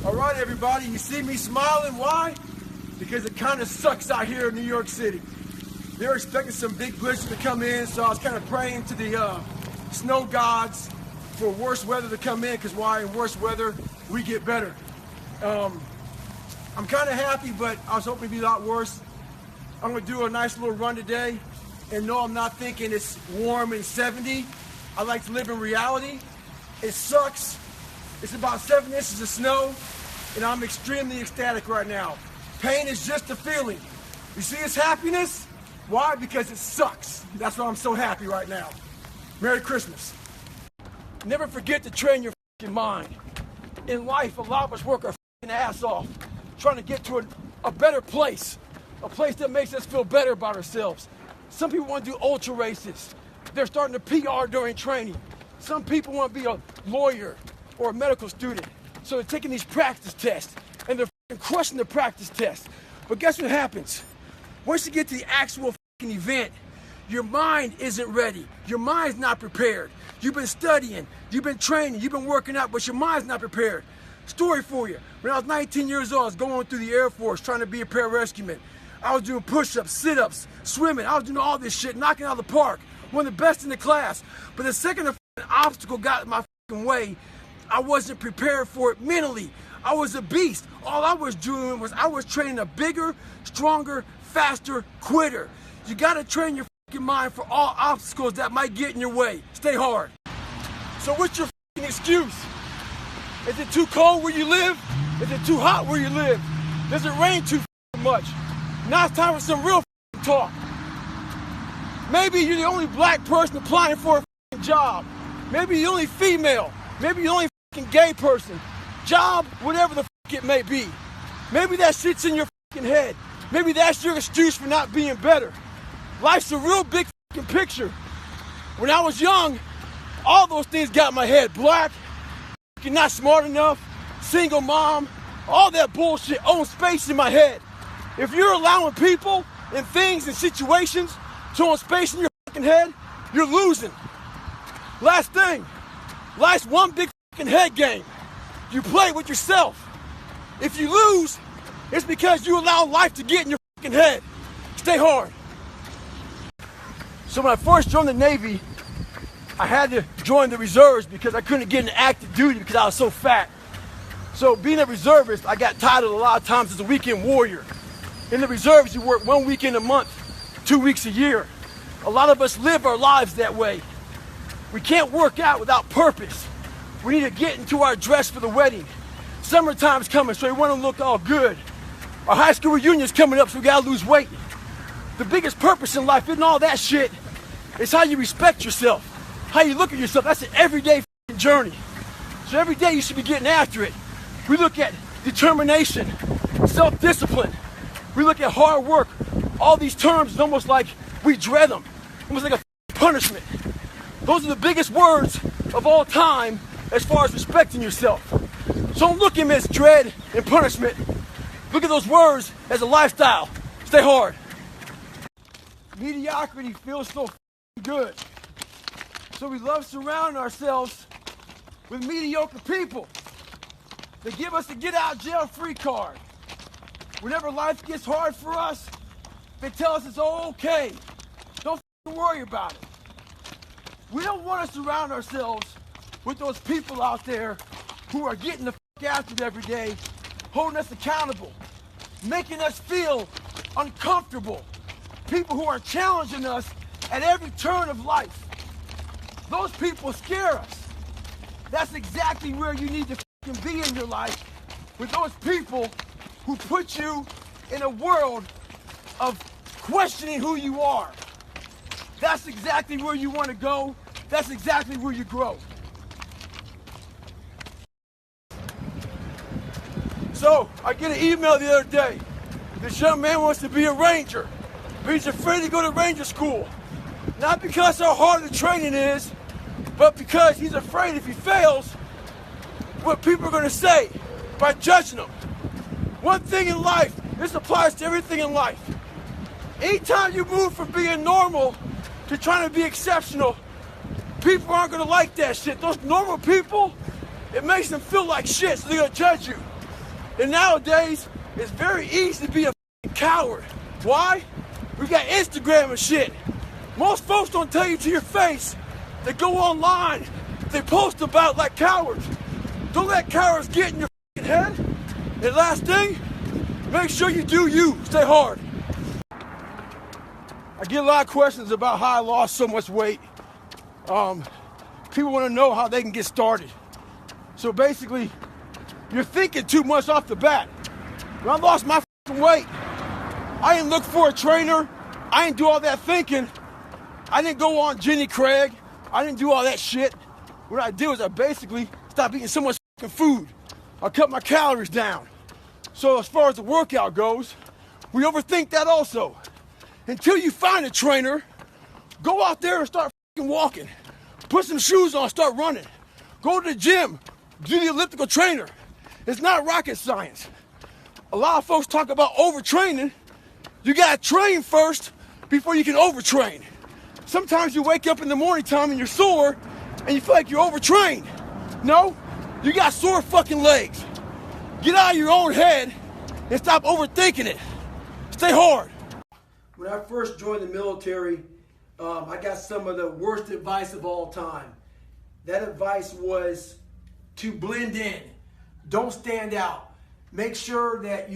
All right, everybody, you see me smiling. Why? Because it kind of sucks out here in New York City. They're expecting some big blizzard to come in, so I was kind of praying to the snow gods for worse weather to come in, because why? In worse weather, we get better. I'm kind of happy, but I was hoping it'd be a lot worse. I'm going to do a nice little run today, and no, I'm not thinking it's warm and 70. I like to live in reality. It sucks. It's about 7 inches of snow, and I'm extremely ecstatic right now. Pain is just a feeling. You see it's happiness? Why? Because it sucks. That's why I'm so happy right now. Merry Christmas. Never forget to train your mind. In life, a lot of us work our ass off, trying to get to a better place, a place that makes us feel better about ourselves. Some people want to do ultra races. They're starting to PR during training. Some people want to be a lawyer or a medical student. So they're taking these practice tests, and they're crushing the practice tests. But guess what happens? Once you get to the actual event, your mind isn't ready. Your mind's not prepared. You've been studying, you've been training, you've been working out, but your mind's not prepared. Story for you. When I was 19 years old, I was going through the Air Force trying to be a pararescueman. I was doing push-ups, sit-ups, swimming. I was doing all this shit, knocking out of the park. One of the best in the class. But the second an obstacle got in my way, I wasn't prepared for it mentally. I was a beast. All I was doing was I was training a bigger, stronger, faster quitter. You gotta train your mind for all obstacles that might get in your way. Stay hard. So what's your excuse? Is it too cold where you live? Is it too hot where you live? Does it rain too much? Now it's time for some real talk. Maybe you're the only black person applying for a job. Maybe you're the only female. Maybe you're the only gay person. Job, whatever the it may be. Maybe that shit's in your head. Maybe that's your excuse for not being better. Life's a real big picture. When I was young, all those things got in my head. Black, not smart enough, single mom, all that bullshit owns space in my head. If you're allowing people and things and situations to own space in your head, you're losing. Last thing, life's one big head game. You play with yourself. If you lose, it's because you allow life to get in your head. Stay hard. So when I first joined the Navy, I had to join the reserves because I couldn't get into active duty because I was so fat. So being a reservist, I got titled a lot of times as a weekend warrior. In the reserves, you work 1 weekend a month, 2 weeks a year. A lot of us live our lives that way. We can't work out without purpose. We need to get into our dress for the wedding. Summertime's coming, so we want to look all good. Our high school reunion's coming up, so we gotta lose weight. The biggest purpose in life isn't all that shit. It's how you respect yourself, how you look at yourself. That's an everyday journey. So every day you should be getting after it. We look at determination, self-discipline. We look at hard work. All these terms is almost like we dread them, almost like a punishment. Those are the biggest words of all time as far as respecting yourself. So don't look at them as dread and punishment. Look at those words as a lifestyle. Stay hard. Mediocrity feels so good. So we love surrounding ourselves with mediocre people. They give us a get out jail free card. Whenever life gets hard for us, they tell us it's all okay. Don't worry about it. We don't want to surround ourselves with those people out there who are getting the after it every day, holding us accountable, making us feel uncomfortable. People who are challenging us at every turn of life. Those people scare us. That's exactly where you need to be in your life, with those people who put you in a world of questioning who you are. That's exactly where you want to go. That's exactly where you grow. So, I get an email the other day. This young man wants to be a ranger, but he's afraid to go to ranger school. Not because how hard the training is, but because he's afraid if he fails, what people are going to say by judging him. One thing in life, this applies to everything in life. Anytime you move from being normal to trying to be exceptional, people aren't going to like that shit. Those normal people, it makes them feel like shit, so they're going to judge you. And nowadays, it's very easy to be a coward. Why? We got Instagram and shit. Most folks don't tell you to your face. They go online. They post about like cowards. Don't let cowards get in your head. And last thing, make sure you do you. Stay hard. I get a lot of questions about how I lost so much weight. People want to know how they can get started. So basically, you're thinking too much off the bat. When I lost my weight, I didn't look for a trainer. I didn't do all that thinking. I didn't go on Jenny Craig. I didn't do all that shit. What I did was I basically stopped eating so much food. I cut my calories down. So as far as the workout goes, we overthink that also. Until you find a trainer, go out there and start walking. Put some shoes on, start running. Go to the gym, do the elliptical trainer. It's not rocket science. A lot of folks talk about overtraining. You gotta train first before you can overtrain. Sometimes you wake up in the morning time and you're sore and you feel like you're overtrained. No, you got sore fucking legs. Get out of your own head and stop overthinking it. Stay hard. When I first joined the military, I got some of the worst advice of all time. That advice was to blend in. Don't stand out. Make sure that,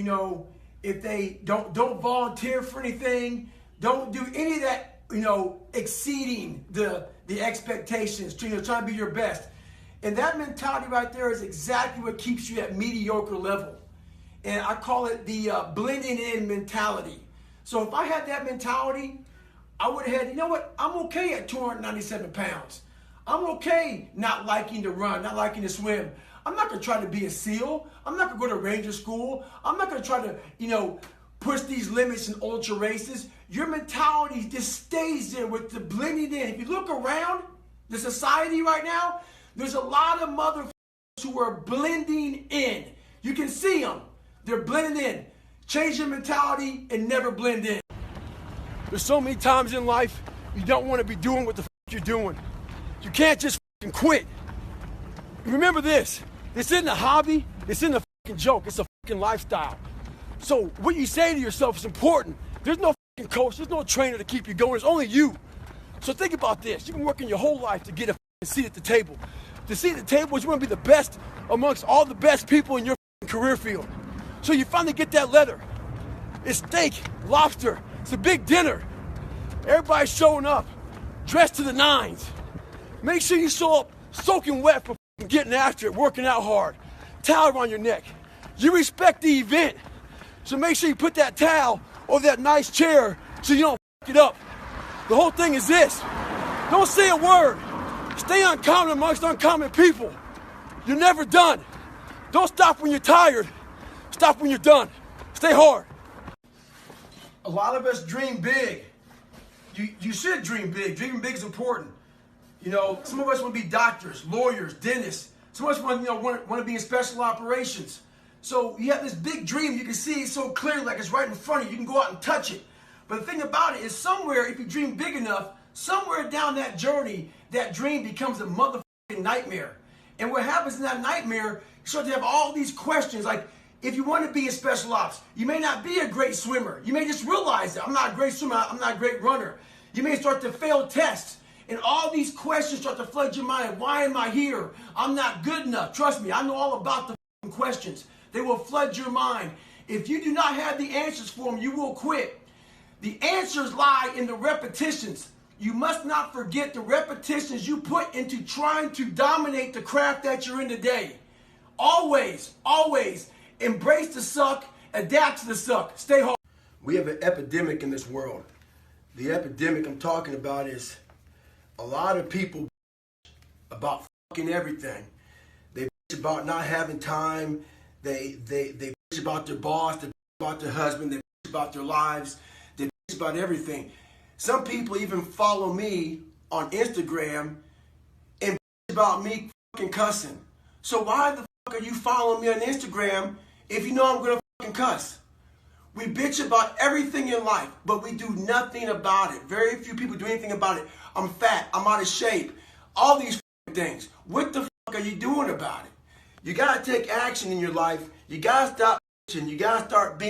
if they don't volunteer for anything, don't do any of that, exceeding the expectations, trying to be your best. And that mentality right there is exactly what keeps you at mediocre level. And I call it the blending in mentality. So if I had that mentality, I would have had, I'm okay at 297 pounds. I'm okay not liking to run, not liking to swim. I'm not going to try to be a SEAL. I'm not going to go to Ranger School. I'm not going to try to, push these limits in ultra races. Your mentality just stays there with the blending in. If you look around the society right now, there's a lot of motherfuckers who are blending in. You can see them. They're blending in. Change your mentality and never blend in. There's so many times in life you don't want to be doing what the you're doing. You can't just quit. Remember this. This isn't a hobby. This isn't a joke. It's a lifestyle. So what you say to yourself is important. There's no coach. There's no trainer to keep you going. It's only you. So think about this. You've been working your whole life to get a seat at the table. The seat at the table is you want to be the best amongst all the best people in your career field. So you finally get that letter. It's steak, lobster. It's a big dinner. Everybody's showing up, dressed to the nines. Make sure you show up soaking wet for getting after it, working out hard. Towel around your neck. You respect the event. So make sure you put that towel over that nice chair so you don't it up. The whole thing is this. Don't say a word. Stay uncommon amongst uncommon people. You're never done. Don't stop when you're tired. Stop when you're done. Stay hard. A lot of us dream big. You should dream big. Dreaming big is important. Some of us want to be doctors, lawyers, dentists. Some of us want to be in special operations. So you have this big dream. You can see it so clearly, like it's right in front of you. You can go out and touch it. But the thing about it is somewhere, if you dream big enough, somewhere down that journey, that dream becomes a motherfucking nightmare. And what happens in that nightmare, you start to have all these questions. Like, if you want to be in special ops, you may not be a great swimmer. You may just realize that I'm not a great swimmer. I'm not a great runner. You may start to fail tests. And all these questions start to flood your mind. Why am I here? I'm not good enough. Trust me, I know all about the questions. They will flood your mind. If you do not have the answers for them, you will quit. The answers lie in the repetitions. You must not forget the repetitions you put into trying to dominate the craft that you're in today. Always, always embrace the suck, adapt to the suck, stay hard. We have an epidemic in this world. The epidemic I'm talking about is a lot of people about fucking everything. They about not having time. They bitch about their boss, they bitch about their husband, they bitch about their lives, they bitch about everything. Some people even follow me on Instagram and bitch about me fucking cussing. So why the fuck are you following me on Instagram if you know I'm gonna fucking cuss? We bitch about everything in life, but we do nothing about it. Very few people do anything about it. I'm fat, I'm out of shape, all these things. What the fuck are you doing about it? You got to take action in your life. You got to stop bitching. You got to start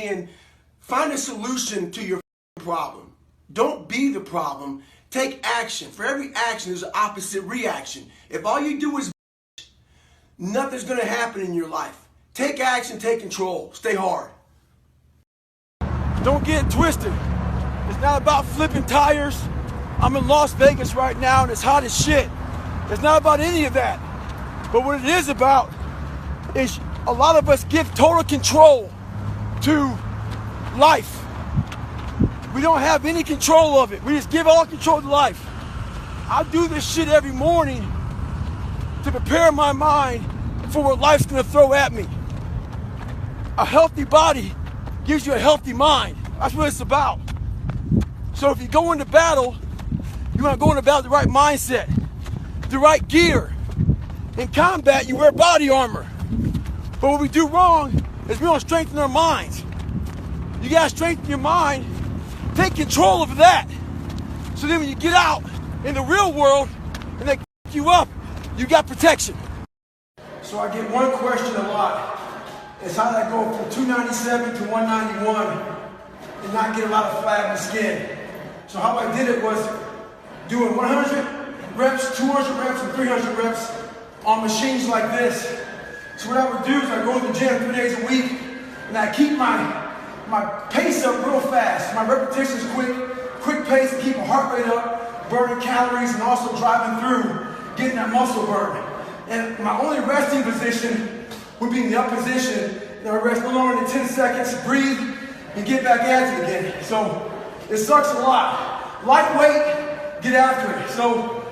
find a solution to your problem. Don't be the problem. Take action. For every action, there's an opposite reaction. If all you do is bitch, nothing's going to happen in your life. Take action, take control. Stay hard. Don't get it twisted. It's not about flipping tires. I'm in Las Vegas right now and it's hot as shit. It's not about any of that. But what it is about is a lot of us give total control to life. We don't have any control of it. We just give all control to life. I do this shit every morning to prepare my mind for what life's gonna throw at me. A healthy body gives you a healthy mind. That's what it's about. So if you go into battle, you wanna go into battle with the right mindset, the right gear. In combat, you wear body armor. But what we do wrong is we don't strengthen our minds. You gotta strengthen your mind, take control of that. So then when you get out in the real world and they f you up, you got protection. So I get one question a lot. It's how did I go from 297 to 191 and not get a lot of flat in the skin? So how I did it was doing 100 reps, 200 reps, and 300 reps on machines like this. So what I would do is I go to the gym 3 days a week and I keep my pace up real fast. My repetitions quick pace to keep my heart rate up, burning calories and also driving through, getting that muscle burn. And my only resting position would be in the up position. And I rest no longer than 10 seconds, breathe, and get back at it again. So it sucks a lot. Lightweight, get after it. So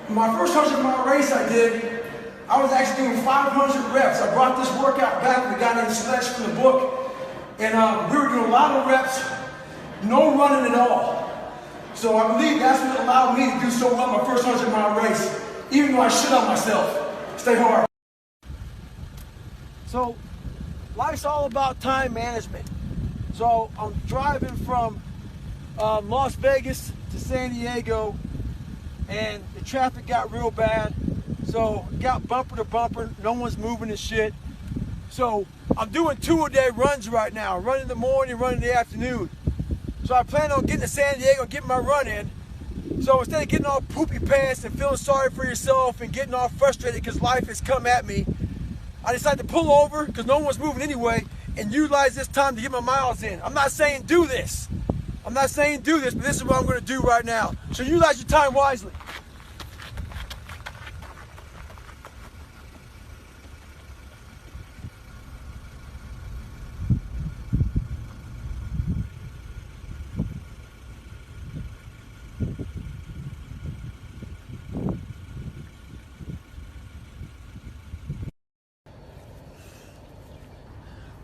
my first 100-mile race I did, I was actually doing 500 reps. I brought this workout back with a guy named Sledge from the book. And we were doing a lot of reps, no running at all. So I believe that's what allowed me to do so well my first 100-mile race, even though I shit on myself. Stay hard. So life's all about time management. So I'm driving from Las Vegas to San Diego, and the traffic got real bad. So got bumper to bumper, no one's moving and shit. So I'm doing 2-a-day runs right now. Run in the morning, run in the afternoon. So I plan on getting to San Diego, getting my run in. So instead of getting all poopy pants and feeling sorry for yourself and getting all frustrated because life has come at me, I decided to pull over because no one's moving anyway and utilize this time to get my miles in. I'm not saying do this. I'm not saying do this, but this is what I'm going to do right now. So utilize your time wisely.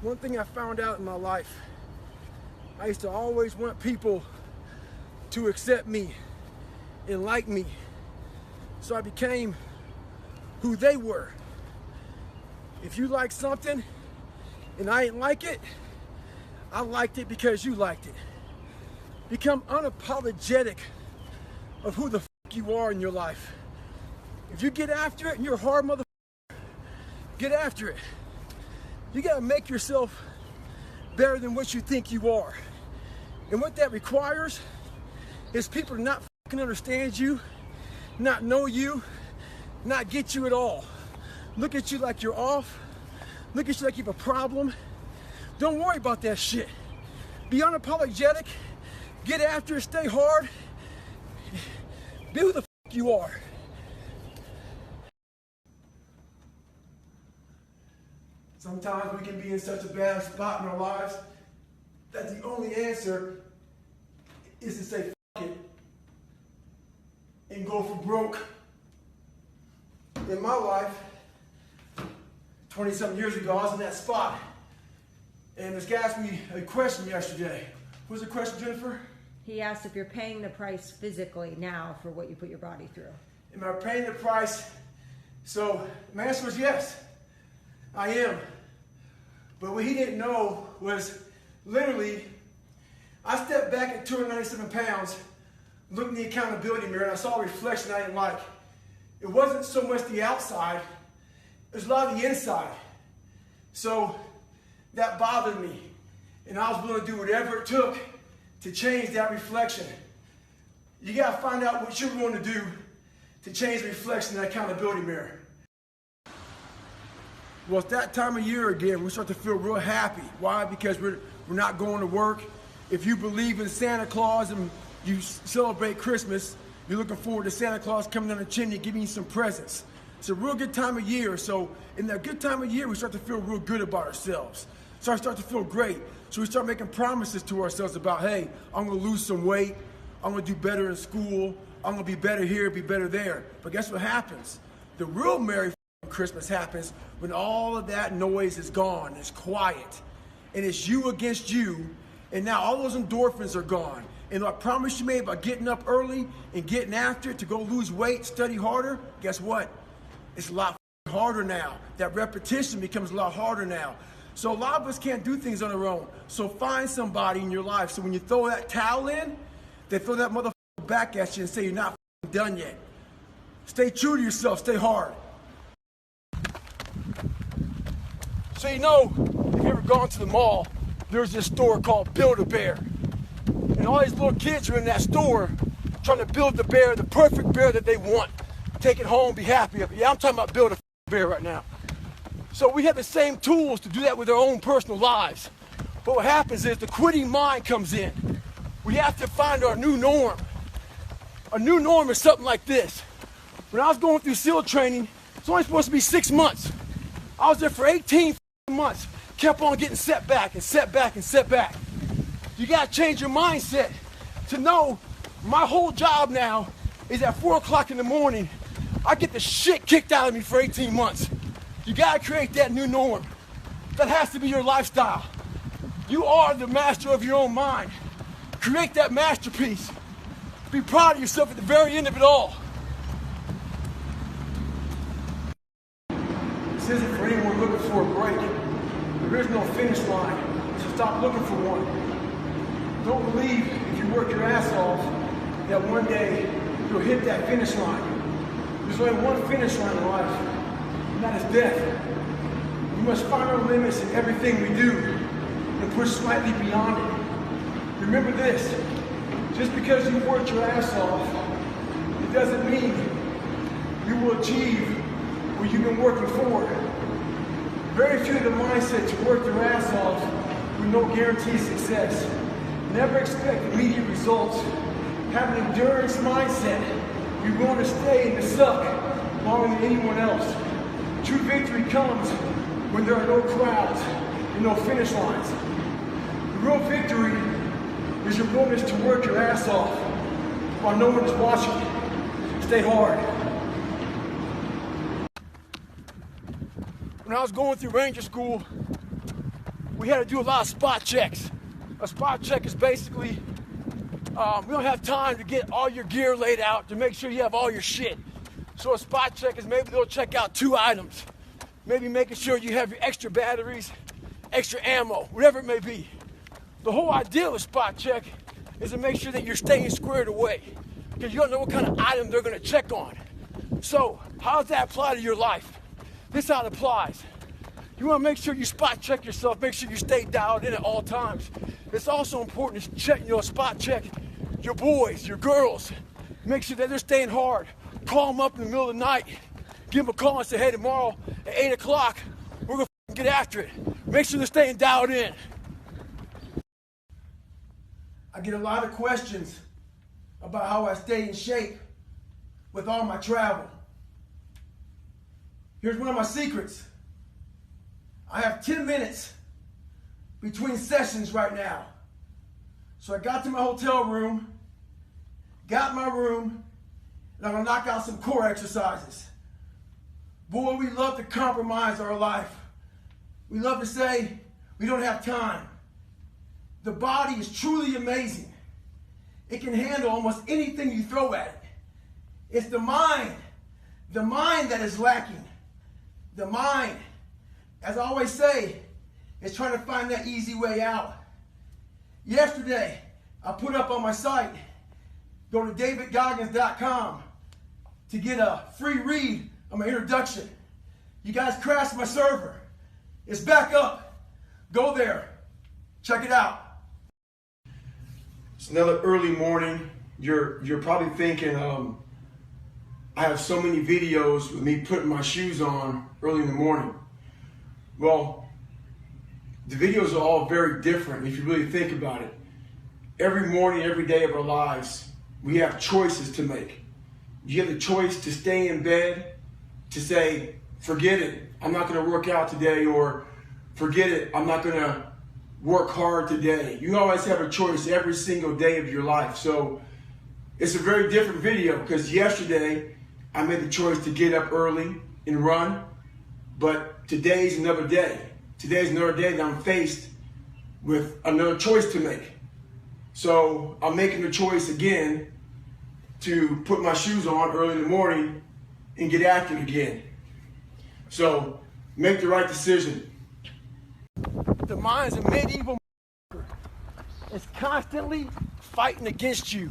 One thing I found out in my life, I used to always want people to accept me and like me. So I became who they were. If you like something and I didn't like it, I liked it because you liked it. Become unapologetic of who the fuck you are in your life. If you get after it and you're a hard motherfucker, get after it. You gotta make yourself better than what you think you are. And what that requires is people to not fucking understand you, not know you, not get you at all. Look at you like you're off. Look at you like you have a problem. Don't worry about that shit. Be unapologetic. Get after it, stay hard. Be who the fuck you are. Sometimes we can be in such a bad spot in our lives that the only answer is to say fuck it and go for broke. In my life, 20-something years ago, I was in that spot. And this guy asked me a question yesterday. What was the question, Jennifer? He asked if you're paying the price physically now for what you put your body through. Am I paying the price? So my answer was yes, I am. But what he didn't know was literally, I stepped back at 297 pounds, looked in the accountability mirror, and I saw a reflection I didn't like. It wasn't so much the outside, there's a lot of the inside. So that bothered me. And I was willing to do whatever it took to change that reflection. You got to find out what you're willing to do to change the reflection in that accountability mirror. Well, it's that time of year again, we start to feel real happy. Why? Because we're not going to work. If you believe in Santa Claus and you celebrate Christmas, you're looking forward to Santa Claus coming down the chimney giving you some presents. It's a real good time of year. So in that good time of year, we start to feel real good about ourselves. So I start to feel great. So we start making promises to ourselves about, hey, I'm going to lose some weight. I'm going to do better in school. I'm going to be better here, be better there. But guess what happens? The real Merry Christmas happens when all of that noise is gone. It's quiet. And it's you against you. And now all those endorphins are gone. And I promise you made about getting up early and getting after it to go lose weight, study harder, guess what? It's a lot harder now. That repetition becomes a lot harder now. So a lot of us can't do things on our own. So find somebody in your life. So when you throw that towel in, they throw that motherfucker back at you and say you're not done yet. Stay true to yourself. Stay hard. So you know, if you ever gone to the mall, there's this store called Build-A-Bear. And all these little kids are in that store trying to build the bear, the perfect bear that they want. Take it home, be happy of it. Yeah, I'm talking about Build-A-Bear right now. So we have the same tools to do that with our own personal lives. But what happens is the quitting mind comes in. We have to find our new norm. A new norm is something like this. When I was going through SEAL training, it's only supposed to be 6 months. I was there for 18 months. Kept on getting set back and set back and set back. You got to change your mindset to know my whole job now is at 4 o'clock in the morning. I get the shit kicked out of me for 18 months. You got to create that new norm. That has to be your lifestyle. You are the master of your own mind. Create that masterpiece. Be proud of yourself at the very end of it all. This isn't for anyone looking for a break. There is no finish line, so stop looking for one. Don't believe if you work your ass off that one day you'll hit that finish line. There's only one finish line in life, and that is death. We must find our limits in everything we do and push slightly beyond it. Remember this, just because you worked your ass off, it doesn't mean you will achieve what you've been working for. Very few of the mindset to work their ass off with no guaranteed success. Never expect immediate results. Have an endurance mindset. Be willing to stay in the suck longer than anyone else. True victory comes when there are no crowds and no finish lines. The real victory is your willingness to work your ass off while no one is watching. Stay hard. When I was going through Ranger School, we had to do a lot of spot checks. A spot check is basically, we don't have time to get all your gear laid out to make sure you have all your shit. So a spot check is maybe they'll check out 2 items. Maybe making sure you have your extra batteries, extra ammo, whatever it may be. The whole idea of a spot check is to make sure that you're staying squared away because you don't know what kind of item they're going to check on. So how does that apply to your life? This is how it applies. You want to make sure you spot check yourself, make sure you stay dialed in at all times. It's also important to check, spot check your boys, your girls. Make sure that they're staying hard. Call them up in the middle of the night. Give them a call and say, hey, tomorrow at 8 o'clock, we're going to get after it. Make sure they're staying dialed in. I get a lot of questions about how I stay in shape with all my travel. Here's one of my secrets. I have 10 minutes between sessions right now. So I got to my hotel room, got in my room, and I'm gonna knock out some core exercises. Boy, we love to compromise our life. We love to say we don't have time. The body is truly amazing. It can handle almost anything you throw at it. It's the mind that is lacking. The mind, as I always say, is trying to find that easy way out. Yesterday, I put up on my site, go to davidgoggins.com to get a free read of my introduction. You guys crashed my server. It's back up. Go there. Check it out. It's another early morning. You're probably thinking, I have so many videos with me putting my shoes on early in the morning. Well, the videos are all very different if you really think about it. Every morning, every day of our lives, we have choices to make. You have the choice to stay in bed, to say, forget it, I'm not going to work out today, or forget it, I'm not going to work hard today. You always have a choice every single day of your life. So it's a very different video because yesterday I made the choice to get up early and run, but today's another day. Today's another day that I'm faced with another choice to make. So I'm making the choice again to put my shoes on early in the morning and get active again. So make the right decision. The mind's a medieval it's constantly fighting against you.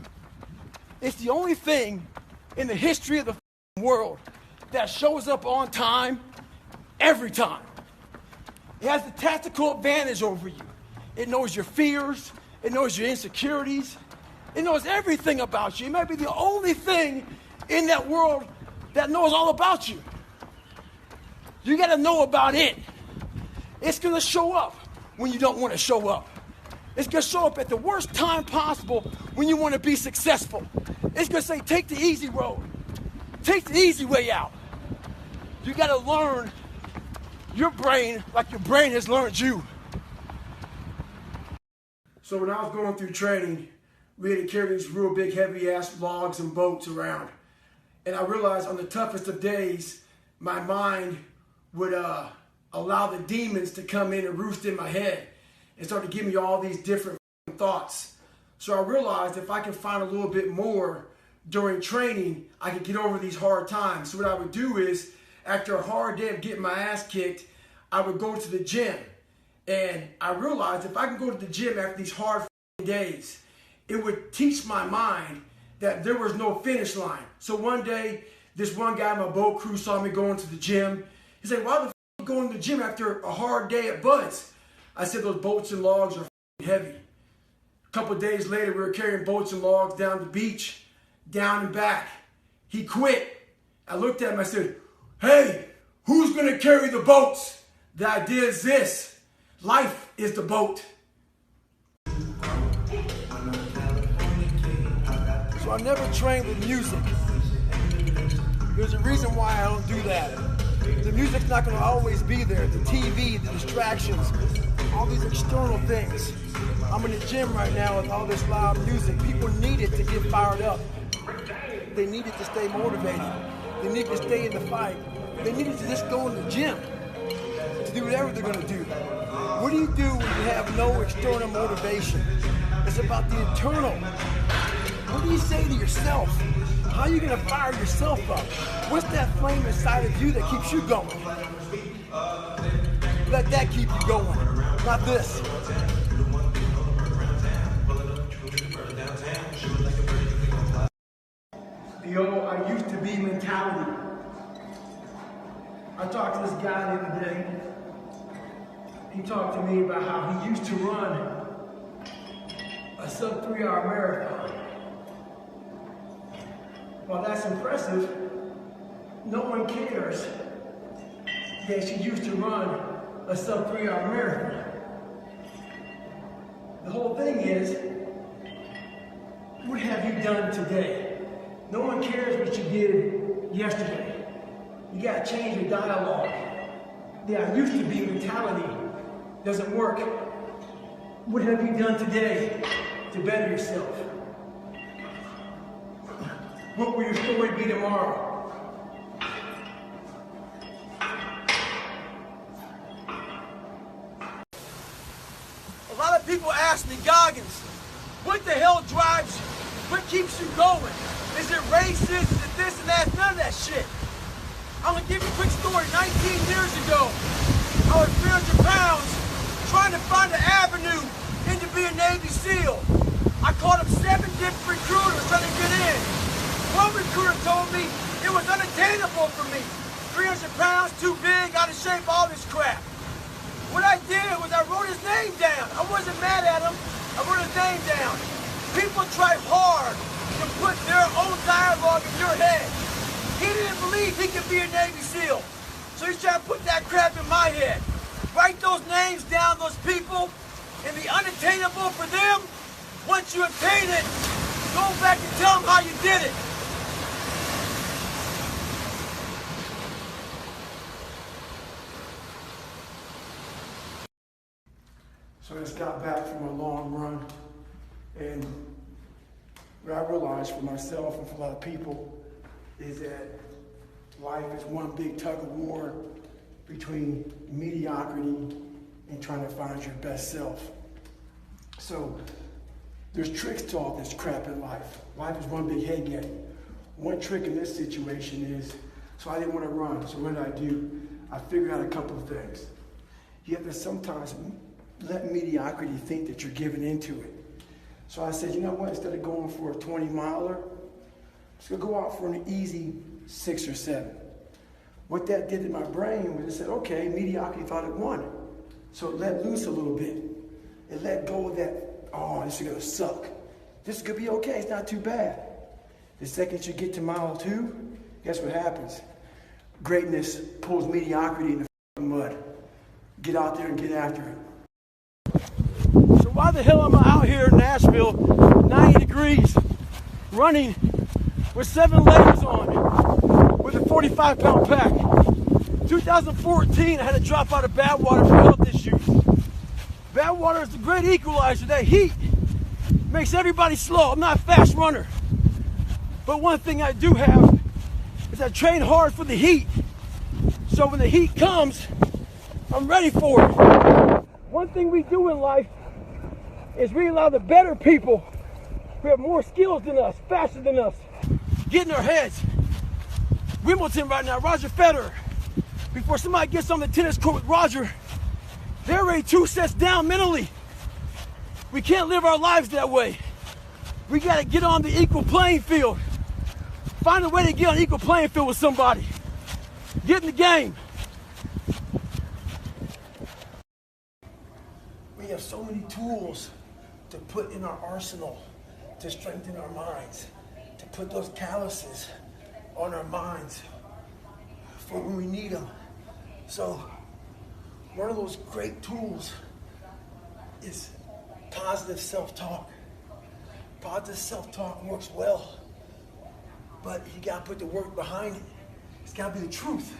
It's the only thing in the history of the world that shows up on time every time. It has the tactical advantage over you. It knows your fears. It knows your insecurities. It knows everything about you. It might be the only thing in that world that knows all about you. You got to know about it. It's going to show up when you don't want to show up. It's going to show up at the worst time possible when you want to be successful. It's going to say, take the easy road. Take the easy way out. You got to learn your brain like your brain has learned you. So when I was going through training, we had to carry these real big heavy ass logs and boats around. And I realized on the toughest of days, my mind would allow the demons to come in and roost in my head and start to give me all these different thoughts. So I realized if I can find a little bit more during training, I could get over these hard times. So what I would do is, after a hard day of getting my ass kicked, I would go to the gym. And I realized if I can go to the gym after these hard days, it would teach my mind that there was no finish line. So one day, this one guy in my boat crew saw me going to the gym. He said, why the f you going to the gym after a hard day at Bud's? I said, those boats and logs are heavy. A couple of days later, we were carrying boats and logs down the beach, down and back. He quit. I looked at him, I said, hey, who's going to carry the boats? The idea is this. Life is the boat. So I never trained with music. There's a reason why I don't do that. The music's not going to always be there. The TV, the distractions, all these external things. I'm in the gym right now with all this loud music. People need it to get fired up. They need it to stay motivated. They need to stay in the fight. They need it to just go in the gym to do whatever they're going to do. What do you do when you have no external motivation? It's about the internal. What do you say to yourself? How are you going to fire yourself up? What's that flame inside of you that keeps you going? Let that keep you going, not this. The old I used to be mentality. I talked to this guy the other day. He talked to me about how he used to run a sub 3-hour marathon. While that's impressive, no one cares that she used to run a sub 3-hour marathon. The whole thing is, what have you done today? No one cares what you did yesterday. You gotta change your dialogue. The I used to be mentality doesn't work. What have you done today to better yourself? What will your story be tomorrow? A lot of people ask me, Goggins, what the hell drives you? What keeps you going? Is it racist? Is it this and that? None of that shit. I'm gonna give you a quick story. 19 years ago, I was 300 pounds trying to find an avenue into being Navy SEAL. I called up 7 different recruiters trying to get in. One recruiter told me it was unattainable for me. 300 pounds, too big, out of shape, all this crap. What I did was I wrote his name down. I wasn't mad at him. I wrote his name down. People try hard to put their own dialogue in your head. He didn't believe he could be a Navy SEAL. So he's trying to put that crap in my head. Write those names down, those people, and the unattainable for them. Once you attain it, go back and tell them how you did it. So I just got back from a long run, and what I realized for myself and for a lot of people is that life is one big tug of war between mediocrity and trying to find your best self. So there's tricks to all this crap in life. Life is one big head game. One trick in this situation is, so I didn't want to run, so what did I do? I figured out a couple of things. You have to sometimes let mediocrity think that you're giving into it. So I said, you know what, instead of going for a 20-miler, I'm just gonna go out for an easy 6 or 7. What that did to my brain was it said, okay, mediocrity thought it won it. So it let loose a little bit. It let go of that, oh, this is gonna suck. This is gonna be okay, it's not too bad. The second you get to mile 2, guess what happens? Greatness pulls mediocrity in the mud. Get out there and get after it. So why the hell am I out here in Nashville, 90 degrees, running with 7 layers on, with a 45-pound pack? 2014, I had to drop out of Badwater for health issues. Badwater is a great equalizer. That heat makes everybody slow. I'm not a fast runner. But one thing I do have is I train hard for the heat. So when the heat comes, I'm ready for it. One thing we do in life is we allow the better people who have more skills than us, faster than us, get in their heads. Wimbledon right now, Roger Federer. Before somebody gets on the tennis court with Roger, they're already 2 sets down mentally. We can't live our lives that way. We gotta get on the equal playing field. Find a way to get on equal playing field with somebody. Get in the game. We have so many tools to put in our arsenal to strengthen our minds, to put those calluses on our minds for when we need them. So one of those great tools is positive self-talk. Positive self-talk works well, but you gotta put the work behind it. It's gotta be the truth.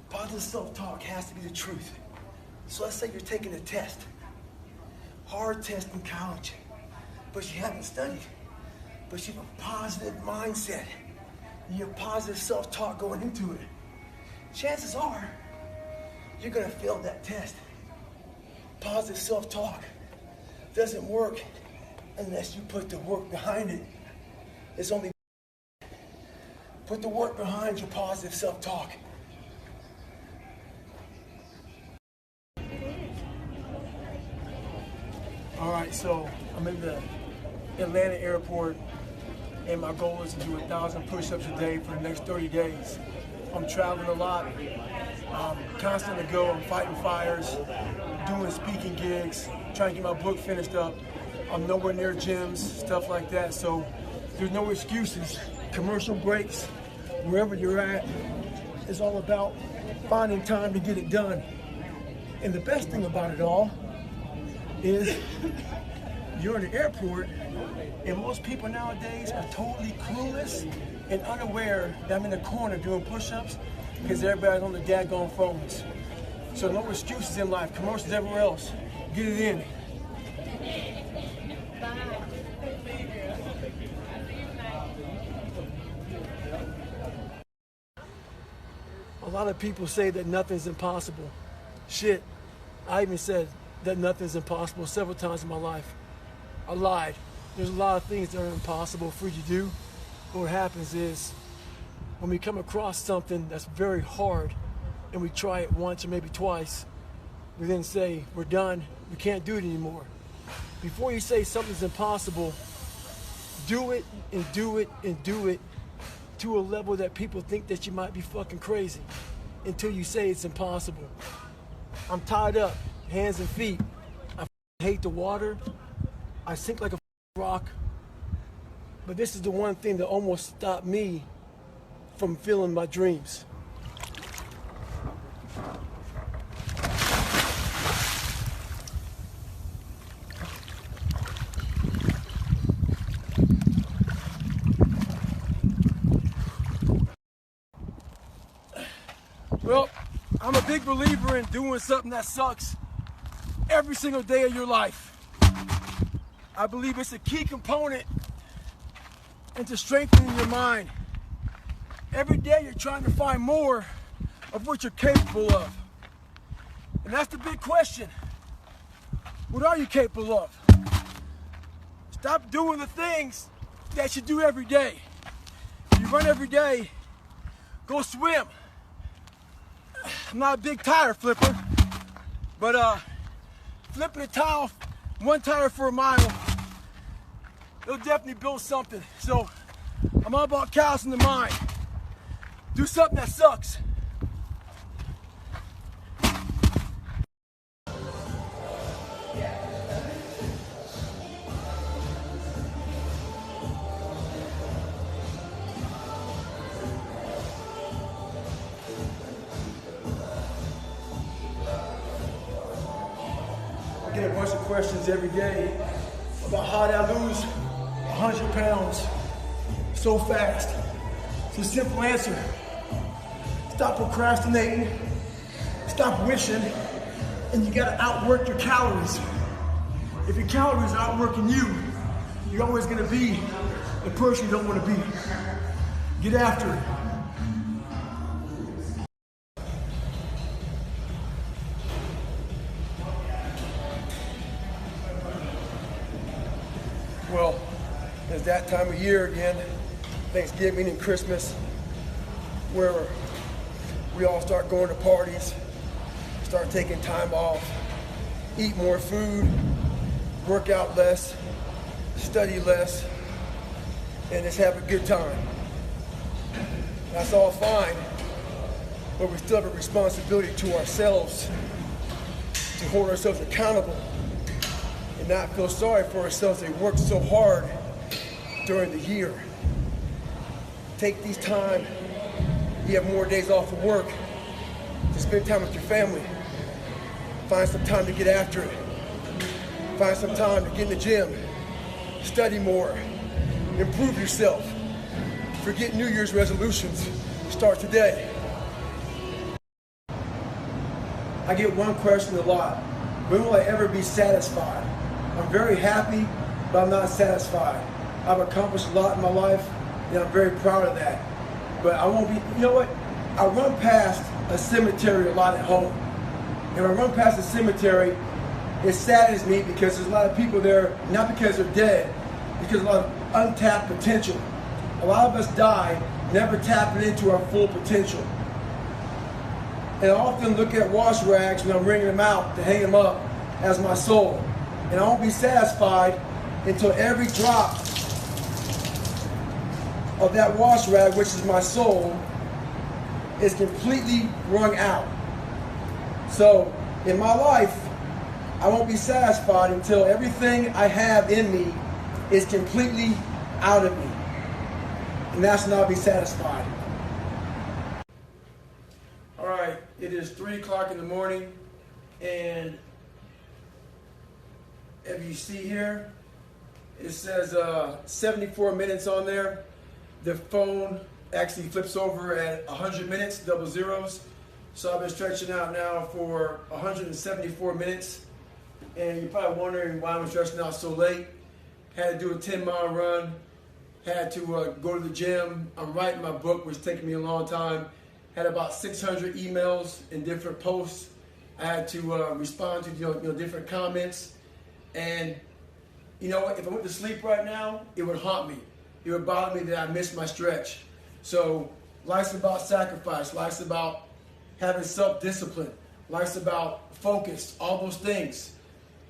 Positive self-talk has to be the truth. So let's say you're taking a test, hard test in college, but you haven't studied, but you have a positive mindset, and you have positive self-talk going into it. Chances are, you're gonna fail that test. Positive self-talk doesn't work unless you put the work behind it. It's only put the work behind your positive self-talk. All right, so I'm in the Atlanta airport, and my goal is to do 1,000 push-ups a day for the next 30 days. I'm traveling a lot. I'm constant to go. I'm fighting fires, doing speaking gigs, trying to get my book finished up. I'm nowhere near gyms, stuff like that. So there's no excuses. Commercial breaks, wherever you're at, it's all about finding time to get it done. And the best thing about it all is you're in the airport, and most people nowadays are totally clueless and unaware that I'm in the corner doing push-ups because everybody's on the daggone phones. So no excuses in life, commercials everywhere else. Get it in. A lot of people say that nothing's impossible. Shit, I even said that nothing's impossible several times in my life. I lied. There's a lot of things that are impossible for you to do. But what happens is, when we come across something that's very hard, and we try it once or maybe twice, we then say, we're done, we can't do it anymore. Before you say something's impossible, do it and do it and do it to a level that people think that you might be fucking crazy. until you say it's impossible. I'm tied up, hands and feet. I hate the water. I sink like a rock. But this is the one thing that almost stopped me from fulfilling my dreams. Well, I'm a big believer in doing something that sucks every single day of your life. I believe it's a key component into strengthening your mind. Every day you're trying to find more of what you're capable of. And that's the big question. What are you capable of? Stop doing the things that you do every day. If you run every day, go swim. I'm not a big tire flipper, but flipping a tile, one tire for a mile, it'll definitely build something. So I'm all about callousing the mind. Do something that sucks. I get a bunch of questions every day about how did I lose 100 pounds so fast. It's a simple answer. Stop procrastinating, stop wishing, and you gotta outwork your calories. If your calories are outworking you, you're always gonna be the person you don't wanna be. Get after it. Well, it's that time of year again, Thanksgiving and Christmas, where we all start going to parties, start taking time off, eat more food, work out less, study less, and just have a good time. That's all fine, but we still have a responsibility to ourselves to hold ourselves accountable and not feel sorry for ourselves that we worked so hard during the year. Take these time, you have more days off of work, to spend time with your family. Find some time to get after it. Find some time to get in the gym, study more, improve yourself. Forget New Year's resolutions, start today. I get one question a lot: when will I ever be satisfied? I'm very happy, but I'm not satisfied. I've accomplished a lot in my life, and I'm very proud of that. But I won't be, you know what? I run past a cemetery a lot at home. And when I run past a cemetery, it saddens me because there's a lot of people there, not because they're dead, because a lot of untapped potential. A lot of us die never tapping into our full potential. And I often look at wash rags when I'm wringing them out to hang them up as my soul. And I won't be satisfied until every drop of that wash rag, which is my soul, is completely wrung out. So in my life, I won't be satisfied until everything I have in me is completely out of me. And that's when I'll be satisfied. All right, it is 3 o'clock in the morning, and if you see here, it says 74 minutes on there. The phone actually flips over at 100 minutes, double zeros. So I've been stretching out now for 174 minutes. And you're probably wondering why I'm stretching out so late. Had to do a 10-mile run. Had to go to the gym. I'm writing my book, which is taking me a long time. Had about 600 emails and different posts. I had to respond to different comments. And you know what? If I went to sleep right now, it would haunt me. It would bother me that I missed my stretch. So life's about sacrifice. Life's about having self-discipline. Life's about focus, all those things.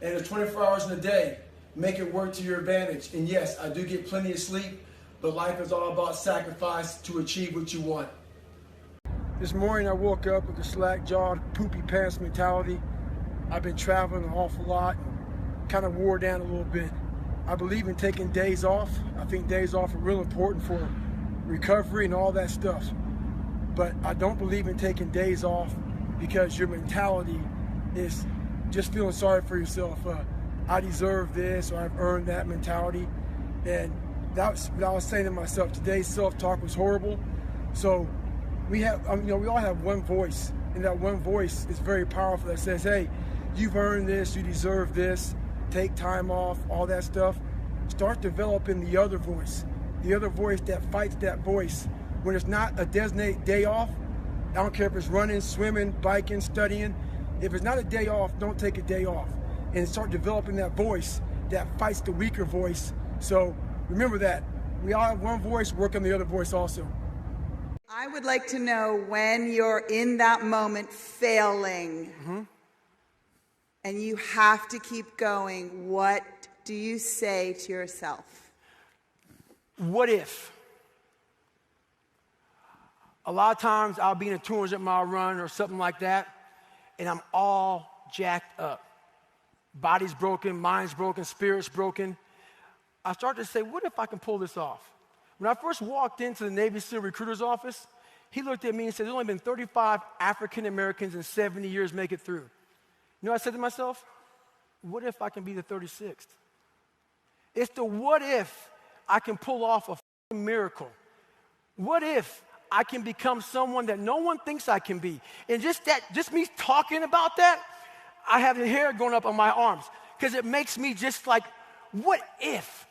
And there's 24 hours in a day. Make it work to your advantage. And yes, I do get plenty of sleep, but life is all about sacrifice to achieve what you want. This morning I woke up with a slack-jawed, poopy pants mentality. I've been traveling an awful lot and kind of wore down a little bit. I believe in taking days off. I think days off are real important for recovery and all that stuff. But I don't believe in taking days off because your mentality is just feeling sorry for yourself. I deserve this, or I've earned that mentality. And that's what I was saying to myself. Today's self-talk was horrible. So we all have one voice, and that one voice is very powerful. That says, "Hey, you've earned this. You deserve this. Take time off." All that stuff. Start developing the other voice that fights that voice. When it's not a designated day off, I don't care if it's running, swimming, biking, studying. If it's not a day off, don't take a day off. And start developing that voice that fights the weaker voice. So remember that. We all have one voice, work on the other voice also. I would like to know when you're in that moment failing and you have to keep going, what do you say to yourself? What if? A lot of times I'll be in a 200-mile run or something like that, and I'm all jacked up. Body's broken, mind's broken, spirit's broken. I start to say, what if I can pull this off? When I first walked into the Navy SEAL recruiter's office, he looked at me and said, there's only been 35 African Americans in 70 years make it through. You know what I said to myself? What if I can be the 36th? It's the what if I can pull off a miracle. What if I can become someone that no one thinks I can be? And just me talking about that, I have the hair going up on my arms because it makes me just like, what if?